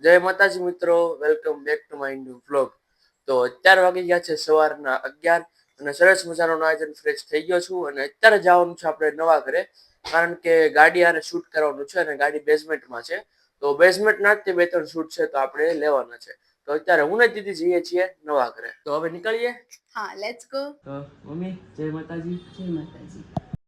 જય માતાજી મિત્રો, welcome back to my new vlog. તો અત્યારે વાગી ગયા છે સવારના 11 અને સરસ મજાનો આયોજન ફ્રેશ થઈ ગયો છું અને અત્યારે જવાનું છે આપણે નવા ઘરે, કારણ કે ગાડી આને શૂટ કરવાનું છે અને ગાડી બેઝમેન્ટમાં છે. તો બેઝમેન્ટના જ 2-3 શૂટ છે તો આપણે લેવાના છે. તો અત્યારે હું ને દીદી જઈએ છીએ નવા ઘરે. તો હવે નીકળીએ. હા, લેટ્સ ગો. તો મમ્મી જય માતાજી. જય માતાજી.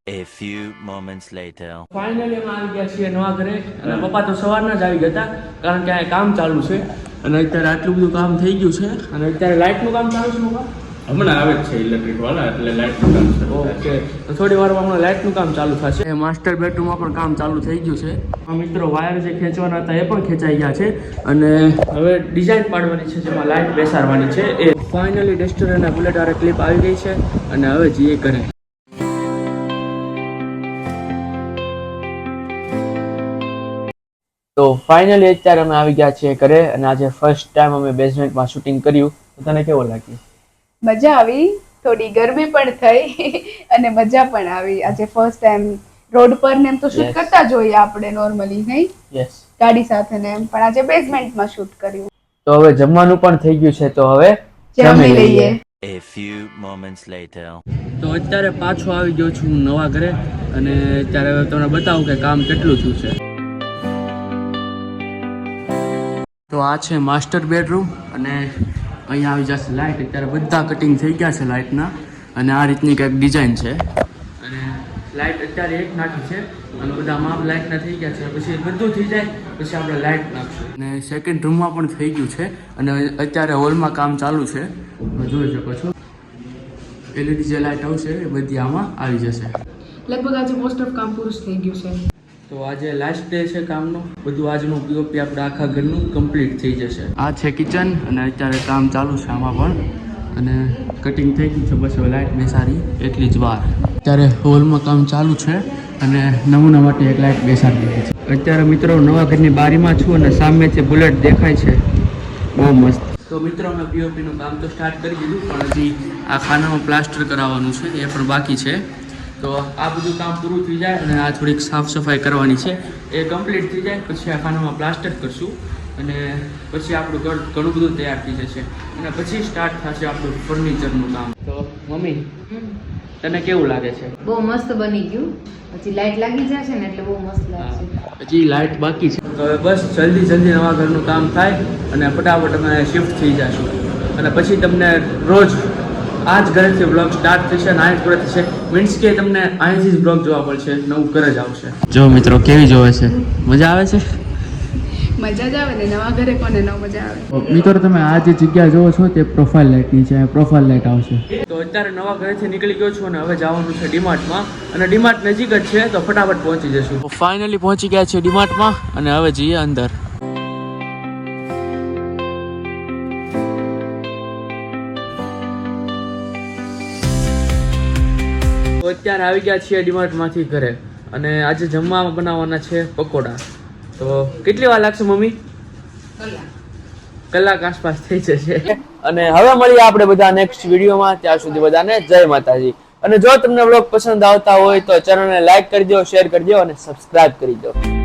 A few moments later. Finally અમે આવી ગયા છીએ નવા ઘરે અને પપ્પા તો સવારના જ આવી ગયા હતા, કારણ કે અહીંયા કામ ચાલુ છે અને અત્યારે આટલું બધું કામ થઈ ગયું છે અને અત્યારે લાઇટનું કામ ચાલુ છે પપ્પા. હમણાં આવે જ છે ઇલેક્ટ્રિક વાળા, એટલે લાઇટનું કામ શરૂ થાય છે. ઓકે, તો થોડી વારમાં હમણાં લાઇટનું કામ ચાલુ થશે. માસ્ટર બેડરૂમમાં પણ કામ ચાલુ થઈ ગયું છે. મિત્રો વાયર જે ખેંચવાના હતા એ પણ ખેંચાઈ ગયા છે અને હવે ડિઝાઇન પાડવાની છે જેમાં લાઇટ બેસાડવાની છે. એ ફાઇનલી ડસ્ટર અને બુલેટ વાળા ક્લિપ આવી ગઈ છે અને હવે જઈએ કરે. તો ફાઇનલી અત્યારે અમે આવી ગયા છીએ ઘરે અને આજે ફર્સ્ટ ટાઈમ અમે બેઝમેન્ટમાં શૂટિંગ કર્યું. તો તને કેવું લાગ્યું? મજા આવી, થોડી ગરમી પણ થઈ અને મજા પણ આવી. આજે ફર્સ્ટ ટાઈમ રોડ પર ને એમ તો શૂટ કરતા જોઈએ આપણે નોર્મલી, નહીં યસ, ગાડી સાથે ને એમ, પણ આજે બેઝમેન્ટમાં શૂટ કર્યું. તો હવે જમવાનું પણ થઈ ગયું છે, તો હવે જમી લઈએ. A few moments later. તો અત્યારે પાછો આવી ગયો છું નવા ઘરે અને અત્યારે હવે તમને બતાવું કે કામ કેટલું થયું છે. તો આ છે માસ્ટર બેડરૂમ અને અહીંયા આવી જશે લાઇટ. અત્યારે બધા કટિંગ થઈ ગયા છે લાઇટના અને આ રીતની કંઈક ડિઝાઇન છે અને લાઇટ અત્યારે એક નાખી છે અને બધા માપ લાઇટના થઈ ગયા છે. પછી બધું થઈ જાય પછી આપણે લાઇટ નાખશું અને સેકન્ડ રૂમમાં પણ થઈ ગયું છે અને અત્યારે હોલમાં કામ ચાલુ છે. તમે જોઈ શકો છો એલઈડી જે લાઇટ આવશે એ બધી આમાં આવી જશે. લગભગ આજે મોસ્ટ ઓફ કામ પૂરું થઈ ગયું છે. તો આજે લાસ્ટ ડે છે કામનો. બધું આજનું પીઓપી આપણે આખા ઘરનું કમ્પ્લીટ થઈ જશે. આ છે કિચન અને અત્યારે કામ ચાલુ છે આમાં પણ અને કટિંગ થઈ ગયું છે. બસ હવે લાઇટ બેસાડી એટલી જ વાર. અત્યારે હોલમાં કામ ચાલુ છે અને નમૂના માટે એક લાઇટ બેસાડી દીધી છે. અત્યારે મિત્રો નવા ઘરની બારીમાં છું અને સામેથી બુલેટ દેખાય છે, બહુ મસ્ત. તો મિત્રો અમે પીઓપીનું કામ તો સ્ટાર્ટ કરી દીધું, પણ હજી આ ખાનામાં પ્લાસ્ટર કરાવવાનું છે એ પણ બાકી છે. તો આ બધું કામ પૂરું થઈ જાય અને આ થોડીક સાફ સફાઈ કરવાની છે, એ કમ્પ્લીટ થઈ જાય પછી આ ખાનામાં પ્લાસ્ટર કરશું અને પછી આપણું ઘર ઘણું બધું તૈયાર થઈ જશે અને પછી સ્ટાર્ટ થશે આપણું ફર્નિચરનું કામ. તો મમ્મી તને કેવું લાગે છે? બહુ મસ્ત બની ગયું. પછી લાઈટ લાગી જશે ને એટલે બહુ મસ્ત લાગશે. હજી લાઇટ બાકી છે. તો હવે બસ જલ્દી નવા ઘરનું કામ થાય અને ફટાફટ અમે શિફ્ટ થઈ જશું અને પછી તમને રોજ આ જ ઘરેથી બ્લોગ સ્ટાર્ટ થશે અને આ જ પૂરા થશે. મીન્સ કે તમને અહીંથી જ બ્લોગ જોવા પડશે, નવું ઘર જ આવશે. જો મિત્રો કેવી જોવે છે, મજા આવે છે? મજા જ આવે ને, નવા ઘરે કોને ન મજા આવે. મિત્રો તમે આ જે જગ્યા જોવો છો તે પ્રોફાઇલ લાઇટની છે, પ્રોફાઇલ લાઇટ આવશે. તો અત્યારે નવા ઘરેથી નીકળી ગયો છું અને હવે જવાનું છે ડીમાર્ટમાં અને ડીમાર્ટ નજીક જ છે તો ફટાફટ પહોંચી જશું. ફાઇનલી પહોંચી ગયા છે ડીમાર્ટમાં અને હવે જઈએ અંદર. તો અત્યારે આવી ગયા છીએ ડીમાર્ટમાંથી ઘરે અને આજે જમવામાં બનાવવાના છે પકોડા. તો કેટલી વાર લાગશે મમ્મી? કલાક આસપાસ થઈ જશે. અને હવે મળીએ આપણે બધા નેક્સ્ટ વિડીયોમાં. ત્યાં સુધી બધાને જય માતાજી. અને જો તમને બ્લોગ પસંદ આવતા હોય તો ચેનલને લાઈક કરી દો, શેર કરી દો અને સબસ્ક્રાઇબ કરી દો.